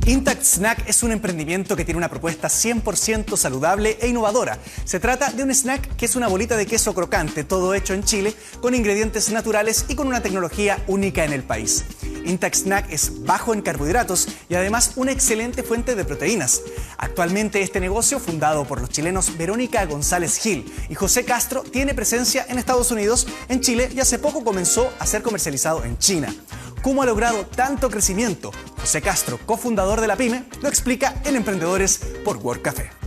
Intact Snack es un emprendimiento que tiene una propuesta 100% saludable e innovadora. Se trata de un snack que es una bolita de queso crocante, todo hecho en Chile, con ingredientes naturales y con una tecnología única en el país. Intact Snack es bajo en carbohidratos y además una excelente fuente de proteínas. Actualmente este negocio, fundado por los chilenos Verónica González Gil y José Castro, tiene presencia en Estados Unidos, en Chile y hace poco comenzó a ser comercializado en China. ¿Cómo ha logrado tanto crecimiento? José Castro, cofundador de la pyme, lo explica en Emprendedores por World Café.